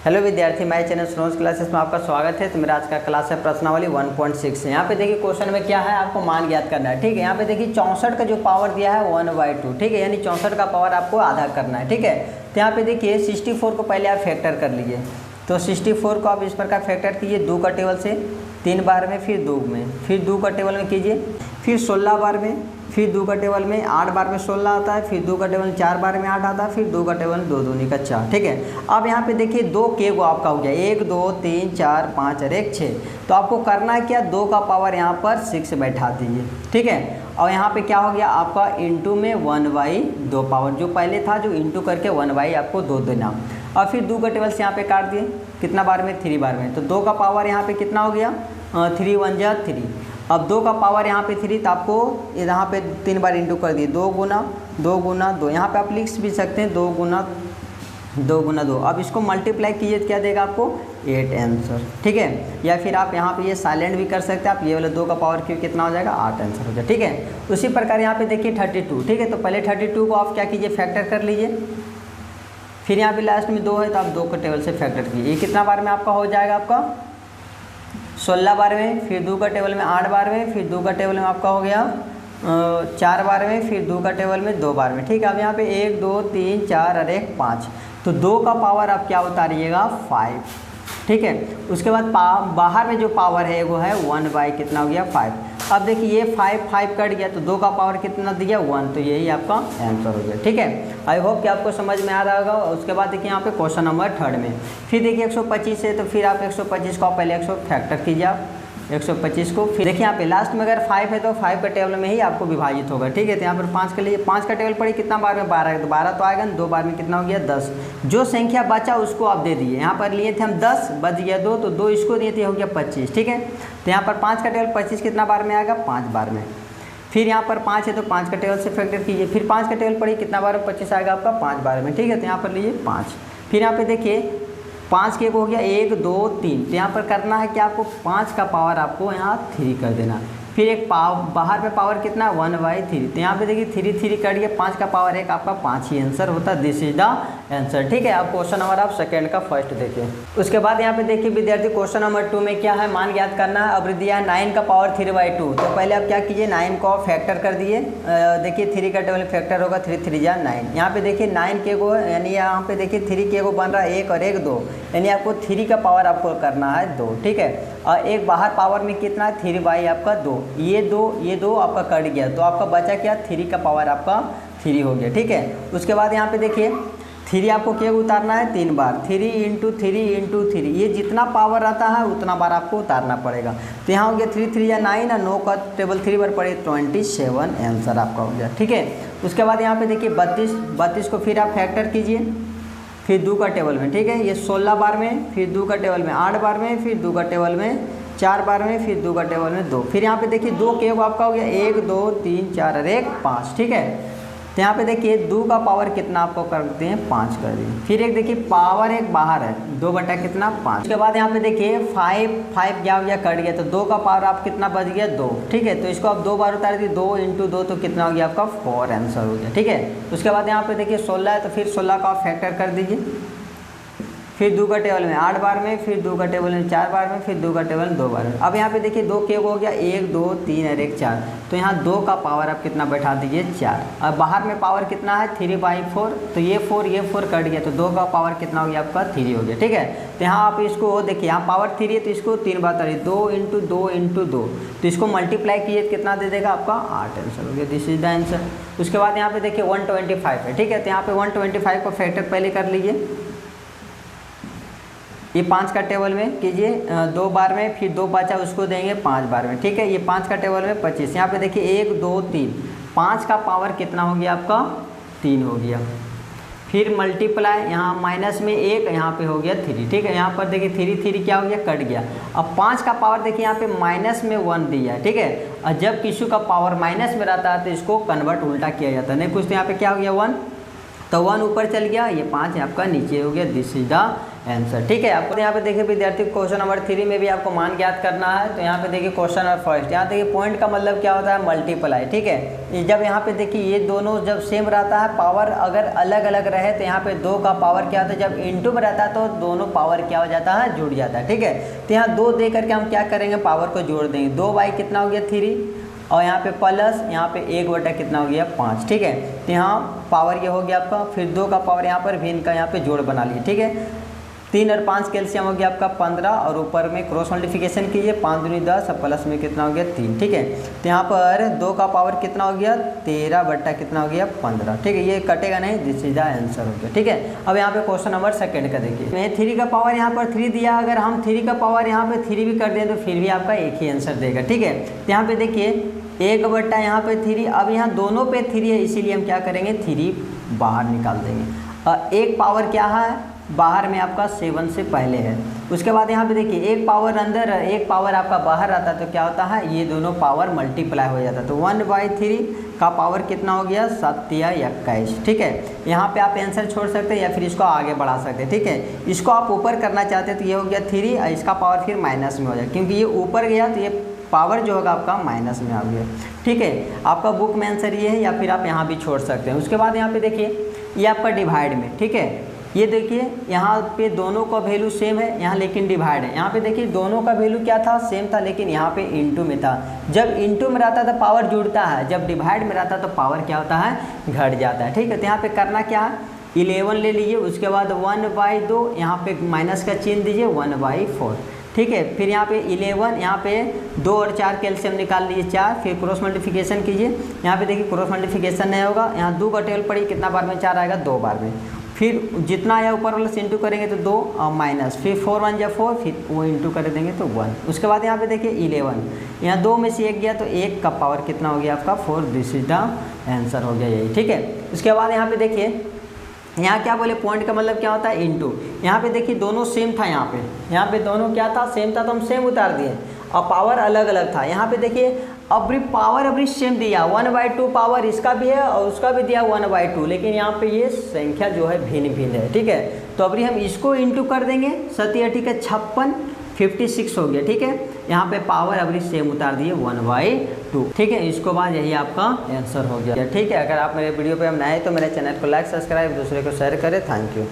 Hello विद्यार्थी, my channel snows classes में आपका स्वागत है। तो मेरा आज का क्लास है प्रश्नावली 1.6। यहाँ पे देखिए क्वेश्चन में क्या है, आपको मान ज्ञात करना है। ठीक है, यहाँ पे देखिए 64 का जो पावर दिया है 1/2। ठीक है, यानी 64 का पावर आपको आधा करना है। ठीक है, तो यहाँ पे देखिए 64 को पहले आप फैक्टर कर लीजिए। तो 64 को आप इस प्रकार फैक्टर कीजिए 2 का टेबल से 3 बार में, फिर 2 में, फिर 2 का टेबल में कीजिए, फिर 16 बार में, फिर 2 का टेबल में 8 बार में 16 आता है, फिर 2 का टेबल 4 बार में 8 आता है, फिर 2 का टेबल 2 दूनी का 4। ठीक है, अब यहाँ पे देखिए 2 के गो आपका हो गया, 1 2 3 4 5 और 1 6। तो आपको करना है क्या, 2 का पावर यहाँ पर 6 बैठा दीजिए। ठीक है, और यहाँ पे क्या हो गया आपका इंटू में 1/2 पावर, जो पहले था जो इंटू करके 1/ आपको 2 देना। और फिर 2 का टेबल से यहाँ पे काट दिए, कितना बार में, 3 बार में। तो 2 का पावर यहाँ पे कितना हो गया, 3 1 जा 3। अब 2 का पावर यहाँ पे 3, तो आपको यहाँ पे 3 बार इंटू कर दिए, 2 गुना 2। यहाँ पे आप लिख भी सकते हैं 2 गुना 2। अब इसको मल्टीप्लाई कीजिए तो क्या देगा आपको, 8 आंसर। ठीक है, या फिर आप यहाँ पे ये साइलेंट भी कर सकते हैं आप, ये वाला 2 का पावर क्यों कितना हो जाएगा, 8 आंसर हो जाएगा। ठीक है, उसी प्रकार यहाँ पे देखिए 32। ठीक है, तो पहले 32 को आप क्या कीजिए, फैक्टर कर लीजिए। फिर यहाँ पे लास्ट में 2 है तो आप 2 के टेबल से फैक्टर कीजिए। ये कितना बार में आपका हो जाएगा, आपका 16 बार में, फिर 2 का टेबल में 8 बार में, फिर 2 का टेबल में आपका हो गया 4 बार में, फिर 2 का टेबल में 2 बार में। ठीक है, अब यहाँ पे 1 2 3 4 और 1 5। तो 2 का पावर आप क्या उतारिएगा, 5। ठीक है, उसके बाद बाहर में जो पावर है वो है 1/ कितना हो गया, 5। अब देखिए ये 5 कट गया, तो 2 का पावर कितना दिया, 1। तो यही आपका आंसर हो गया। ठीक है, आई होप कि आपको समझ में आ रहा होगा। उसके बाद देखिए यहाँ पे क्वेश्चन नंबर 3 में फिर देखिए 125 है, तो फिर आप 125 को पहले 100 फैक्टर कीजिए आप 125 को। फिर देखिए यहाँ पे लास्ट में अगर 5 है तो 5 के टेबल में ही आपको विभाजित होगा। ठीक है, तो यहाँ पर 5 के लिए 5 का टेबल पड़ी, कितना बार में, 12 है, तो 12 तो आएगा, 2 बार में कितना हो गया, 10। जो संख्या बचा उसको आप दे दिए। यहाँ पर लिए थे हम 10, बच गया 2, तो 2 इसको दिए थे, हो गया 25। ठीक है, तो यहाँ पर 5 का टेबल 25 कितना बार में आएगा, 5 बार में। फिर यहाँ पर 5 है तो 5 का टेबल से फैक्टर कीजिए, फिर 5 का टेबल पड़ी, कितना बार में, 25 आएगा आपका 5 बार में। ठीक है, तो यहाँ पर लीजिए 5। फिर यहाँ पे देखिए 5 के हो गया 1 2 3। तो यहाँ पर करना है कि आपको 5 का पावर आपको यहाँ 3 कर देना। फिर एक बाहर में पावर कितना, 1/3। तो यहाँ पे देखिए 3 कट गया, 5 का पावर 1, आपका 5 ही आंसर होता है। This is the answer. ठीक है, अब क्वेश्चन नंबर आप सेकंड का फर्स्ट देखिए। उसके बाद यहाँ पे देखिए विद्यार्थी क्वेश्चन नंबर 2 में क्या है, मान ज्ञात करना है। अब दिया है 9 का पावर 3/2। तो पहले आप क्या कीजिए, 9 को आप फैक्टर कर दिए। देखिए 3 का टेबल फैक्टर होगा, 3 3 जा 9। यहाँ पे देखिए 9 के गो, यानी यहाँ पे देखिए 3 के गो बन रहा है 1 और 1 2, यानी आपको 3 का पावर आपको करना है 2। ठीक है, और एक बाहर पावर में कितना है, 3/ आपका 2। ये दो आपका कट गया, तो आपका बचा क्या, 3 का पावर आपका 3 हो गया। ठीक है, उसके बाद यहाँ पे देखिए 3 आपको क्या उतारना है, 3 बार, 3 × 3 ये जितना पावर आता है उतना बार आपको उतारना पड़ेगा। तो यहाँ हो गया 3 3 या 9, और 9 का टेबल 3 बार पड़े, 27 आंसर आपका हो गया। ठीक है, उसके बाद यहाँ पे देखिए 32 को फिर आप फैक्टर कीजिए, फिर 2 का टेबल में। ठीक है, ये 16 बार में, फिर 2 का टेबल में 8 बार में, फिर 2 का टेबल में 4 बार में, फिर 2 का टेबल में 2। फिर यहाँ पे देखिए 2 के आपका हो गया 1 2 3 4 और 1 5। ठीक है, तो यहाँ पे देखिए 2 का पावर कितना आपको कर देते हैं, 5 कर दिए। फिर एक देखिए पावर एक बाहर है, 2 बटा कितना, 5। उसके बाद यहाँ पे देखिए 5 क्या हो गया, कट गया, तो 2 का पावर आप कितना बच गया, 2। ठीक है, तो इसको आप 2 बार उतार दिए, 2 × 2, तो कितना हो गया आपका 4 आंसर हो गया। ठीक है, उसके बाद यहाँ पे देखिए 16 है, तो फिर 16 का आप फैक्टर कर दीजिए। फिर 2 का टेबल में 8 बार में, फिर 2 का टेबल में 4 बार में, फिर 2 का टेबल में 2 बार में। अब यहाँ पे देखिए 2 के हो गया 1 2 3 और 1 4। तो यहाँ 2 का पावर आप कितना बैठा दीजिए, 4। अब बाहर में पावर कितना है, 3/4। तो ये 4 कट गया, तो 2 का पावर कितना हो गया आपका, 3 हो गया। ठीक है, तो यहाँ आप इसको देखिए, यहाँ पावर 3 है तो इसको 3 बार उतारिए, 2 × 2 × 2। तो इसको मल्टीप्लाई कीजिए तो कितना दे देगा आपका, 8 आंसर हो गया। This is the answer. उसके बाद यहाँ पे देखिए 125 है। ठीक है, तो यहाँ पे 125 को फैक्टर पहले कर लीजिए। ये 5 का टेबल में कीजिए 2 बार में, फिर 2 बचा उसको देंगे 5 बार में। ठीक है, ये 5 का टेबल में 25। यहाँ पे देखिए 1 2 3, 5 का पावर कितना हो गया आपका, 3 हो गया। फिर मल्टीप्लाई, यहाँ माइनस में 1, यहाँ पे हो गया 3। ठीक है, यहाँ पर देखिए 3 क्या हो गया, कट गया। अब 5 का पावर देखिए यहाँ पे माइनस में 1 दिया है। ठीक है, और जब किसी का पावर माइनस में रहता है तो इसको कन्वर्ट उल्टा किया जाता है, नहीं कुछ। तो यहाँ पे क्या हो गया, 1, तो 1 ऊपर चल गया, ये 5 आपका नीचे हो गया। This is the answer. ठीक है, आपको यहाँ पे देखिए विद्यार्थी क्वेश्चन नंबर 3 में भी आपको मान ज्ञात करना है। तो यहाँ पे देखिए क्वेश्चन नंबर फर्स्ट, यहाँ देखिए पॉइंट का मतलब क्या होता है, मल्टीप्लाई। ठीक है, जब यहाँ पे देखिए ये दोनों जब सेम रहता है, पावर अगर अलग अलग रहे तो यहाँ पे 2 का पावर क्या होता है, जब इंटू में रहता है तो दोनों पावर क्या हो जाता है, जुड़ जाता है। ठीक है, तो यहाँ 2 दे करके हम क्या करेंगे, पावर को जोड़ देंगे। 2 बाई कितना हो गया 3, और यहाँ पे प्लस यहाँ पे 1 बटा कितना हो गया 5। ठीक है, तो यहाँ पावर ये हो गया आपका, फिर 2 का पावर यहाँ पर भी इनका यहाँ पे जोड़ बना लिए। ठीक है, 3 और 5 कैल्शियम हो गया आपका 15, और ऊपर में क्रॉस मल्टीप्लिकेशन कीजिए, 5 दूनी 10 और प्लस में कितना हो गया 3। ठीक है, तो यहाँ पर 2 का पावर कितना हो गया 13 बट्टा कितना हो गया 15। ठीक है, ये कटेगा नहीं, दिस इज द आंसर हो गया। ठीक है, अब यहाँ पे क्वेश्चन नंबर सेकंड का देखिए, 3 का पावर यहाँ पर 3 दिया, अगर हम 3 का पावर यहाँ पे 3 भी कर दें तो फिर भी आपका एक ही आंसर देगा। ठीक है, तो यहाँ पे देखिए 1 बट्टा यहाँ पे 3, अब यहाँ दोनों पे 3 है, इसीलिए हम क्या करेंगे 3 बाहर निकाल देंगे। एक पावर क्या है बाहर में आपका 7 से पहले है। उसके बाद यहाँ पे देखिए एक पावर अंदर, एक पावर आपका बाहर आता है, तो क्या होता है, ये दोनों पावर मल्टीप्लाई हो जाता है। तो 1/3 का पावर कितना हो गया 7 या 21। ठीक है, यहाँ पे आप आंसर छोड़ सकते हैं या फिर इसको आगे बढ़ा सकते हैं। ठीक है, इसको आप ऊपर करना चाहते हैं तो ये हो गया 3, और इसका पावर फिर माइनस में हो जाए, क्योंकि ये ऊपर गया तो ये पावर जो होगा आपका माइनस में आ गया। ठीक है, आपका बुक में आंसर ये है, या फिर आप यहाँ भी छोड़ सकते हैं। उसके बाद यहाँ पे देखिए ये आपका डिवाइड में। ठीक है, ये देखिए यहाँ पे दोनों का वैल्यू सेम है, यहाँ लेकिन डिवाइड है। यहाँ पे देखिए दोनों का वैल्यू क्या था, सेम था, लेकिन यहाँ पे इंटू में था। जब इंटू में रहता है तो पावर जुड़ता है, जब डिवाइड में रहता है तो पावर क्या होता है, घट जाता है। ठीक है, तो यहाँ पे करना क्या है, 11 ले लीजिए, उसके बाद 1/2 यहाँ पे माइनस का चिन्ह दीजिए, 1/4। ठीक है, फिर यहाँ पे 11, यहाँ पे 2 और 4 कैल्शियम निकाल लीजिए 4, फिर क्रॉस मल्टीप्लिकेशन कीजिए। यहाँ पे देखिए क्रॉस मल्टीप्लिकेशन नहीं होगा, यहाँ 2 का टेबल पड़ी, कितना बार में 4 आएगा, 2 बार में। फिर जितना आया ऊपर वाला से इंटू करेंगे तो 2 और माइनस, फिर 4 1 जा 4, फिर वो इंटू कर देंगे तो 1। उसके बाद यहाँ पे देखिए 11, यहाँ 2 में से 1 गया तो 1 का पावर कितना हो गया आपका 4, दिस इज द आंसर हो गया यही। ठीक है, उसके बाद यहाँ पे देखिए यहाँ क्या बोले, पॉइंट का मतलब क्या होता है, इंटू। यहाँ पे देखिए दोनों सेम था, यहाँ पे दोनों क्या था, सेम था, तो हम सेम उतार दिए, और पावर अलग अलग था। यहाँ पे देखिए अभी पावर अभी सेम दिया, 1/2 पावर इसका भी है और उसका भी दिया 1/2, लेकिन यहाँ पे ये संख्या जो है भिन्न भिन्न है। ठीक है, तो अभी हम इसको इंटू कर देंगे, 7 का 56, 56 हो गया। ठीक है, यहाँ पे पावर अभी सेम उतार दिए 1/2। ठीक है, इसको बाद यही आपका आंसर हो गया। ठीक है, अगर आप मेरे वीडियो पे हम नए तो मेरे चैनल को लाइक सब्सक्राइब दूसरे को शेयर करें। Thank you.